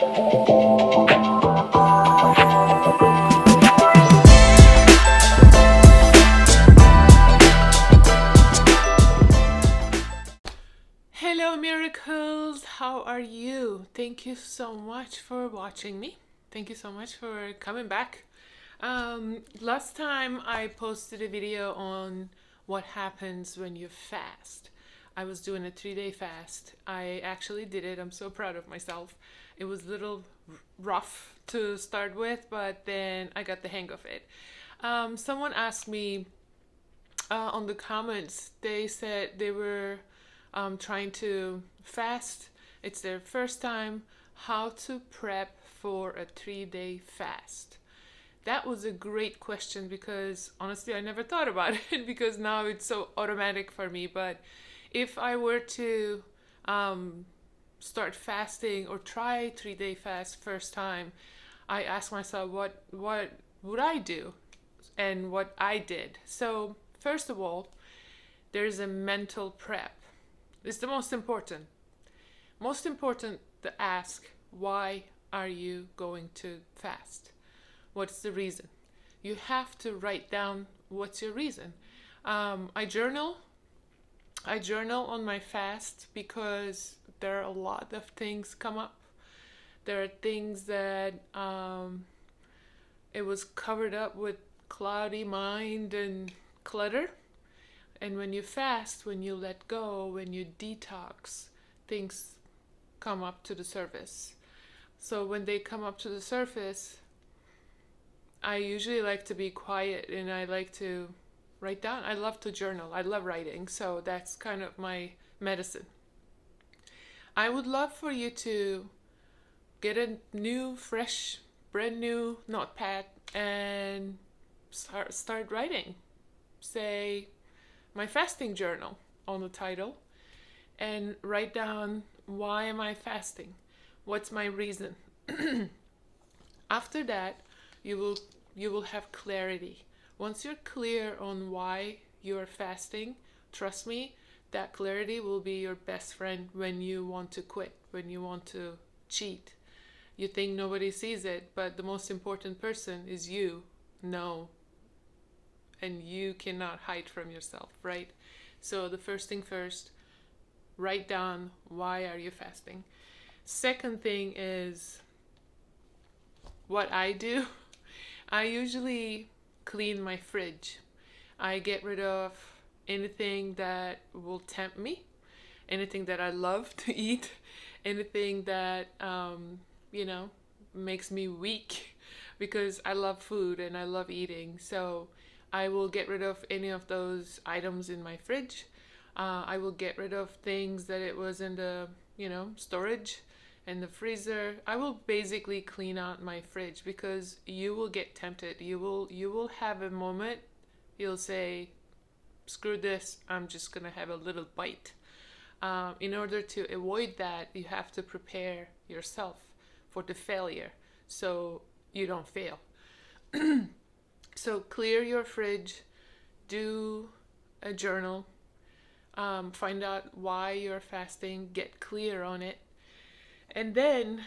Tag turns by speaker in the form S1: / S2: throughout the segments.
S1: Hello, miracles. How are you? Thank you so much for watching me. Thank you so much for coming back. Last time I posted a video on what happens when you fast. I was doing a 3-day fast. I actually did it. I'm so proud of myself. It was a little rough to start with, but then I got the hang of it. Someone asked me on the comments, they said they were trying to fast. It's their first time. How to prep for a 3-day fast? That was a great question because honestly, I never thought about it because now it's so automatic for me. But if I were to start fasting or try 3-day fast first time, I ask myself what would I do and what I did. So first of all, there's a mental prep. It's the most important. Most important to ask, why are you going to fast? What's the reason? You have to write down what's your reason. I journal on my fast because there are a lot of things come up. There are things that it was covered up with cloudy mind and clutter. And when you fast, when you let go, when you detox, things come up to the surface. So when they come up to the surface, I usually like to be quiet and I like to write down. I love to journal. I love writing. So that's kind of my medicine. I would love for you to get a new, fresh, brand new notepad and start writing. Say, my fasting journal on the title, and write down, why am I fasting? What's my reason? After that, you will have clarity. Once you're clear on why you're fasting, trust me, that clarity will be your best friend when you want to quit, when you want to cheat. You think nobody sees it, but the most important person is you. No. And you cannot hide from yourself, right? So the first thing first, write down, why are you fasting? Second thing is what I do. I usually clean my fridge. I get rid of anything that will tempt me, anything that I love to eat, anything that makes me weak, because I love food and I love eating. So I will get rid of any of those items in my fridge. I will get rid of things that it was in the, storage and the freezer. I will basically clean out my fridge because you will get tempted. You will have a moment. You'll say, screw this, I'm just gonna have a little bite. In order to avoid that, you have to prepare yourself for the failure so you don't fail. So clear your fridge, do a journal, find out why you're fasting, get clear on it. And then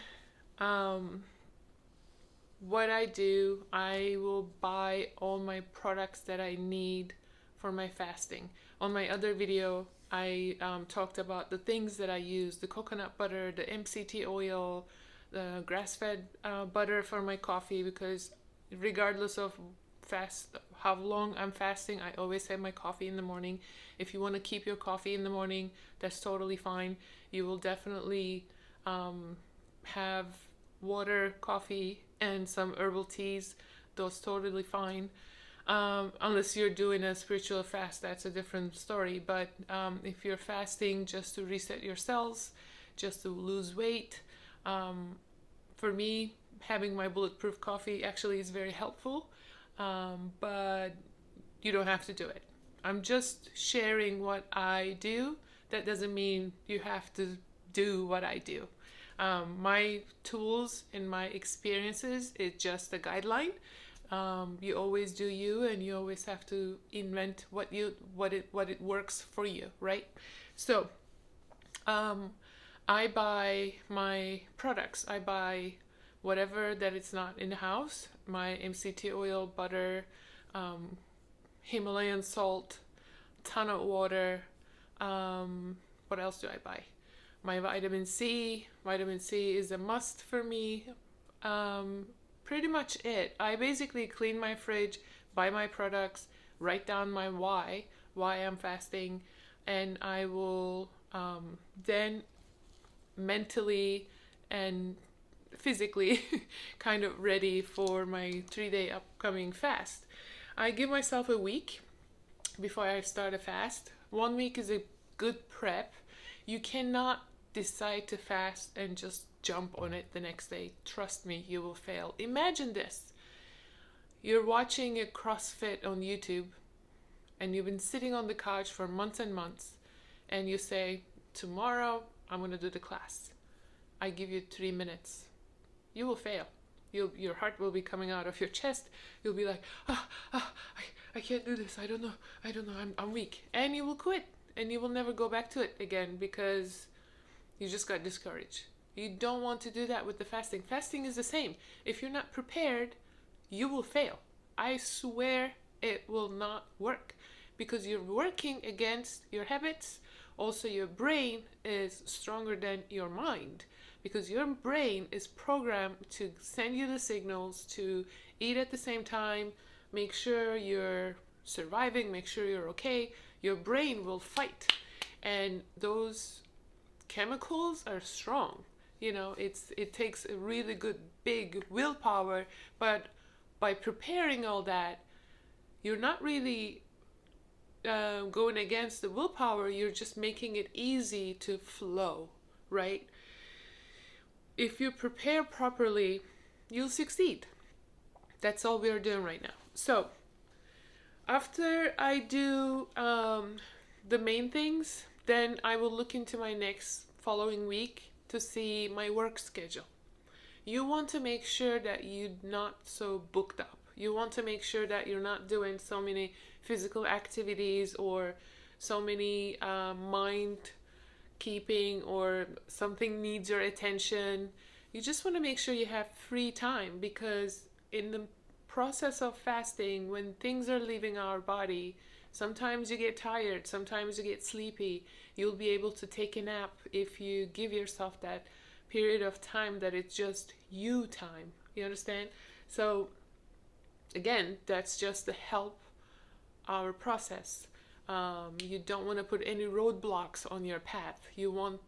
S1: what I do, I will buy all my products that I need for my fasting. On my other video, I talked about the things that I use, the coconut butter, the MCT oil, the grass-fed butter for my coffee, because regardless of how long I'm fasting, I always have my coffee in the morning. If you want to keep your coffee in the morning, that's totally fine. You will definitely have water, coffee, and some herbal teas. Those totally fine. Unless you're doing a spiritual fast, that's a different story. But if you're fasting just to reset your cells, just to lose weight, for me, having my bulletproof coffee actually is very helpful. But you don't have to do it. I'm just sharing what I do. That doesn't mean you have to do what I do. My tools and my experiences is just a guideline. You always do you, and you always have to invent what it works for you, right? So I buy my products. I buy whatever that it's not in the house. My MCT oil, butter, um, Himalayan salt, ton of water. What else do I buy? My vitamin C. Vitamin C is a must for me. Um, Pretty much it. I basically clean my fridge, buy my products, write down my why I'm fasting, and I will then mentally and physically kind of ready for my 3 day upcoming fast. I give myself a week before I start a fast. 1 week is a good prep. You cannot decide to fast and just jump on it the next day. Trust me, you will fail. Imagine this: you're watching a CrossFit on YouTube and you've been sitting on the couch for months and months, and you say, tomorrow I'm going to do the class. I give you 3 minutes. You will fail. Your heart will be coming out of your chest. You'll be like, I can't do this. I don't know. I'm weak. And you will quit. And you will never go back to it again because you just got discouraged. You don't want to do that with the fasting. Fasting is the same. If you're not prepared, you will fail. I swear it will not work because you're working against your habits. Also, your brain is stronger than your mind because your brain is programmed to send you the signals to eat at the same time, make sure you're surviving, make sure you're okay. Your brain will fight, and those chemicals are strong. It takes a really good big willpower, but by preparing all that, you're not really going against the willpower. You're just making it easy to flow, right? If you prepare properly, you'll succeed. That's all we are doing right now. So after I do the main things, then I will look into my next following week to see my work schedule. You want to make sure that you're not so booked up. You want to make sure that you're not doing so many physical activities or so many mind keeping or something needs your attention. You just want to make sure you have free time, because in the process of fasting, when things are leaving our body, sometimes you get tired, sometimes you get sleepy. You'll be able to take a nap if you give yourself that period of time that it's just you time. You understand? So again, that's just to help our process. You don't want to put any roadblocks on your path. You want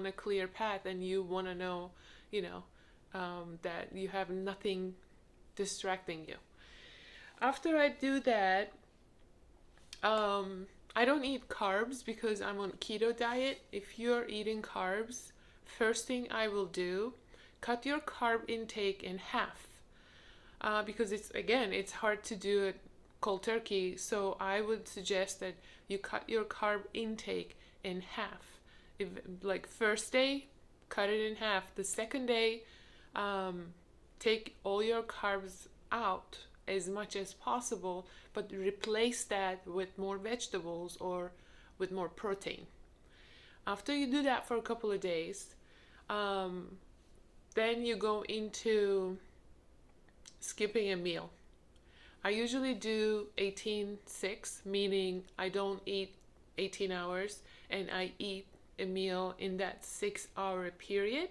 S1: a clear path, and you want to know, that you have nothing distracting you. After I do that, I don't eat carbs because I'm on keto diet. If you're eating carbs, first thing I will do, cut your carb intake in half. Because it's hard to do it cold turkey. So I would suggest that you cut your carb intake in half. If like first day, cut it in half. The second day, take all your carbs out as much as possible, but replace that with more vegetables or with more protein. After you do that for a couple of days, then you go into skipping a meal. I usually do 18-6, meaning I don't eat 18 hours and I eat a meal in that 6 hour period,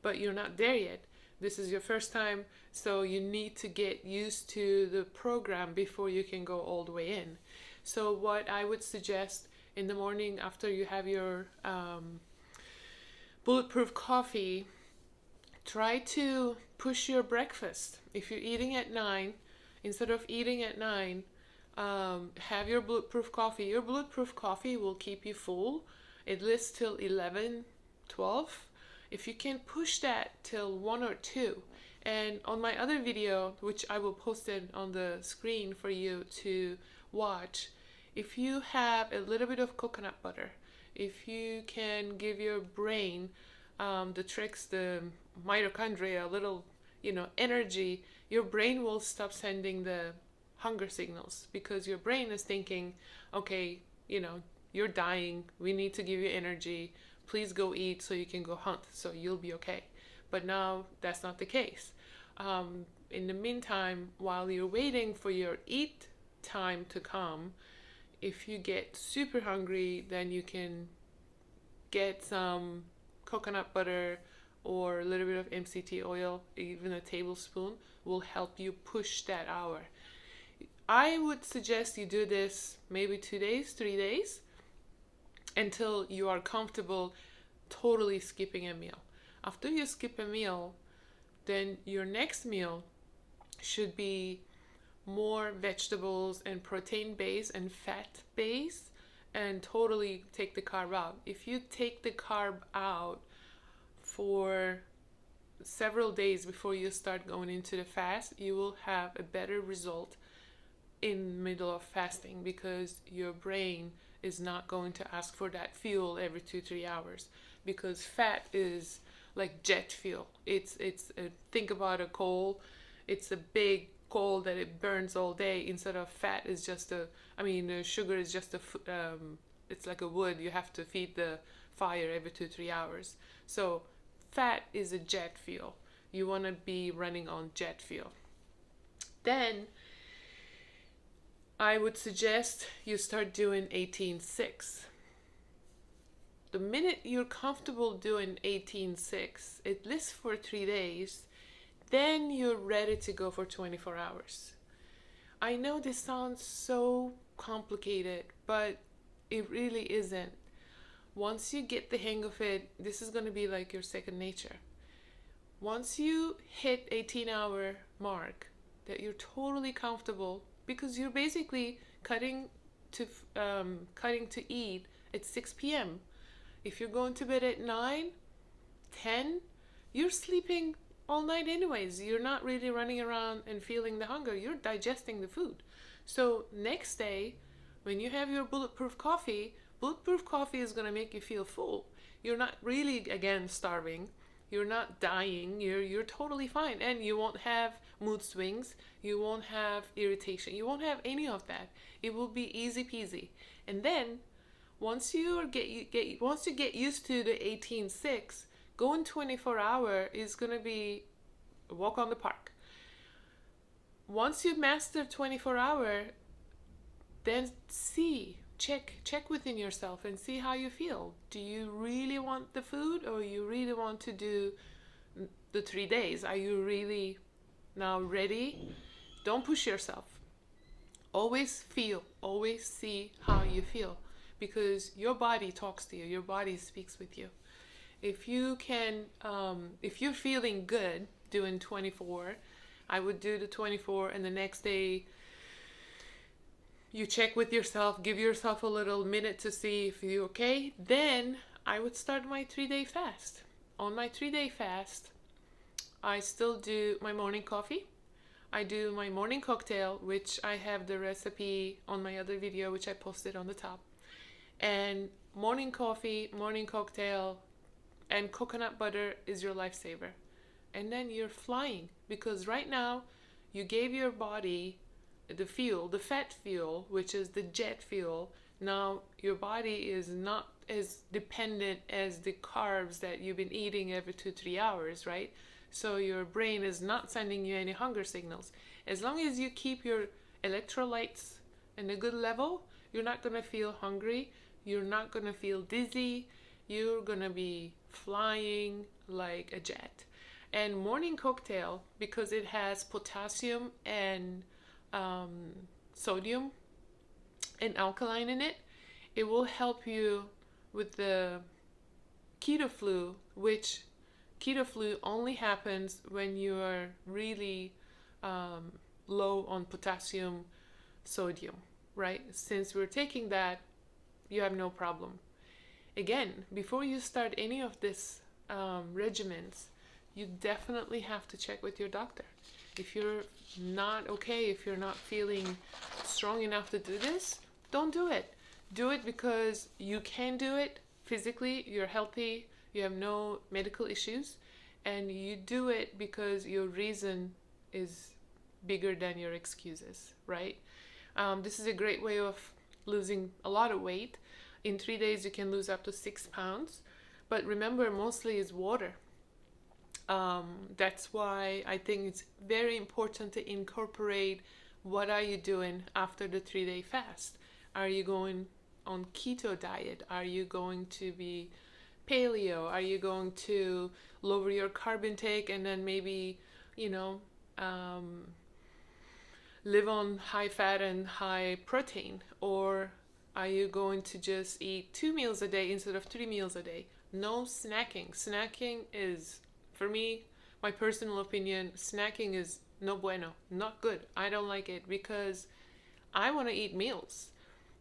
S1: but you're not there yet. This is your first time, so you need to get used to the program before you can go all the way in. So what I would suggest in the morning after you have your bulletproof coffee, try to push your breakfast. If you're eating at 9, instead of eating at 9, have your bulletproof coffee. Your bulletproof coffee will keep you full at least till 11, 12. If you can push that till 1 or 2. And on my other video, which I will post it on the screen for you to watch, if you have a little bit of coconut butter, if you can give your brain the tricks, the mitochondria, a little, energy, your brain will stop sending the hunger signals, because your brain is thinking, okay, you're dying, we need to give you energy, please go eat so you can go hunt, so you'll be okay. But now that's not the case. In the meantime, while you're waiting for your eat time to come, if you get super hungry, then you can get some coconut butter or a little bit of MCT oil. Even a tablespoon will help you push that hour. I would suggest you do this maybe 2 days, 3 days, until you are comfortable totally skipping a meal. After you skip a meal, then your next meal should be more vegetables and protein based and fat based, and totally take the carb out. If you take the carb out for several days before you start going into the fast, you will have a better result in the middle of fasting, because your brain is not going to ask for that fuel every 2-3 hours, because fat is like jet fuel. Think about a coal. It's a big coal that it burns all day, instead of fat is just sugar is just it's like a wood. You have to feed the fire every 2-3 hours. So fat is a jet fuel. You want to be running on jet fuel. Then I would suggest you start doing 18-6. The minute you're comfortable doing 18-6, at least for 3 days, then you're ready to go for 24 hours. I know this sounds so complicated, but it really isn't. Once you get the hang of it, this is going to be like your second nature. Once you hit 18-hour mark, that you're totally comfortable, because you're basically cutting to eat at 6 p.m. If you're going to bed at 9, 10, you're sleeping all night anyways. You're not really running around and feeling the hunger. You're digesting the food. So next day, when you have your bulletproof coffee is going to make you feel full. You're not really, again, starving. You're not dying. You're totally fine. And you won't have mood swings. You won't have irritation. You won't have any of that. It will be easy peasy. And then once you get used to the 18-6, going 24-hour is going to be a walk on the park. Once you master 24-hour, then check within yourself and see how you feel. Do you really want the food, or you really want to do the 3 days? Are you really now ready? Don't push yourself. Always see how you feel, because your body talks to you. Your body speaks with you. If you're feeling good doing 24, I would do the 24, and the next day you check with yourself, give yourself a little minute to see if you're okay. Then I would start my 3-day fast. On my 3-day fast, I still do my morning coffee. I do my morning cocktail, which I have the recipe on my other video, which I posted on the top. And morning coffee, morning cocktail, and coconut butter is your lifesaver. And then you're flying, because right now you gave your body the fuel, the fat fuel, which is the jet fuel. Now your body is not as dependent as the carbs that you've been eating every 2-3 hours, right? So your brain is not sending you any hunger signals. As long as you keep your electrolytes in a good level, you're not going to feel hungry. You're not going to feel dizzy. You're going to be flying like a jet. And morning cocktail, because it has potassium and sodium and alkaline in it, it will help you with the keto flu, which keto flu only happens when you are really low on potassium, sodium, right? Since we're taking that, you have no problem. Again, before you start any of this regimens, you definitely have to check with your doctor. If you're not okay, if you're not feeling strong enough to do this, don't do it. Do it because you can do it physically, you're healthy, you have no medical issues, and you do it because your reason is bigger than your excuses, right? This is a great way of losing a lot of weight. In 3 days, you can lose up to 6 pounds. But remember, mostly it's water. That's why I think it's very important to incorporate what are you doing after the 3 day fast. Are you going on keto diet? Are you going to be paleo? Are you going to lower your carb intake and then maybe, you know, um, live on high fat and high protein? Or are you going to just eat 2 meals a day instead of 3 meals a day? No snacking. Snacking is, for me, my personal opinion, snacking is no bueno, not good. I don't like it because I want to eat meals.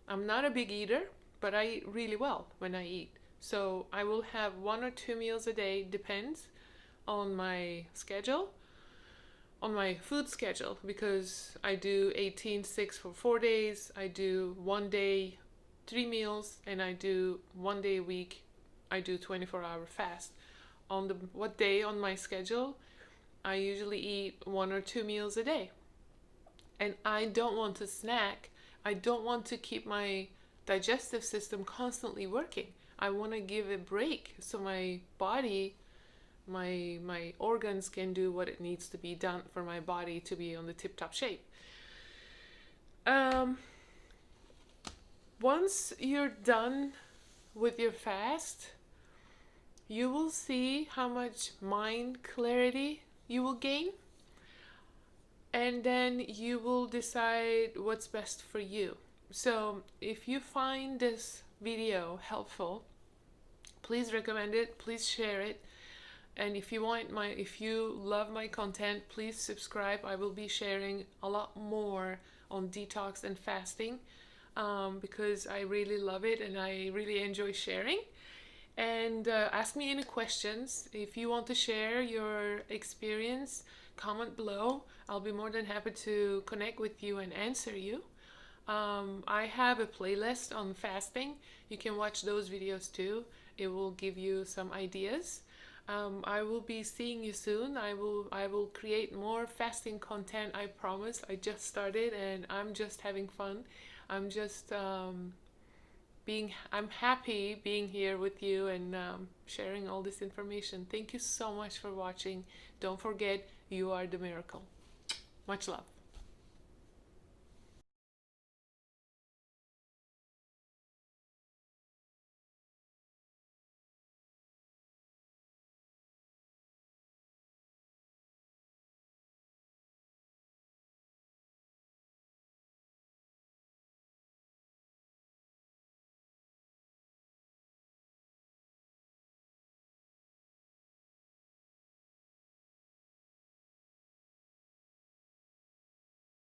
S1: I'm not a big eater, but I eat really well when I eat. So I will have 1 or 2 meals a day, depends on my schedule, on my food schedule, because I do 18-6 for 4 days. I do 1 day, 3 meals, and I do 1 day a week. I do 24-hour fast. On the what day on my schedule, I usually eat 1 or 2 meals a day. And I don't want to snack. I don't want to keep my digestive system constantly working. I want to give a break so my body, my organs can do what it needs to be done for my body to be on the tip top shape. Once you're done with your fast, you will see how much mind clarity you will gain, and then you will decide what's best for you. So if you find this video helpful, please recommend it, please share it. And if you love my content, please subscribe. I will be sharing a lot more on detox and fasting, because I really love it and I really enjoy sharing. And ask me any questions. If you want to share your experience, comment below. I'll be more than happy to connect with you and answer you. I have a playlist on fasting. You can watch those videos too. It will give you some ideas. I will be seeing you soon. I will create more fasting content, I promise. I just started and I'm just having fun. I'm just I'm happy being here with you and sharing all this information. Thank you so much for watching. Don't forget, you are the miracle. Much love.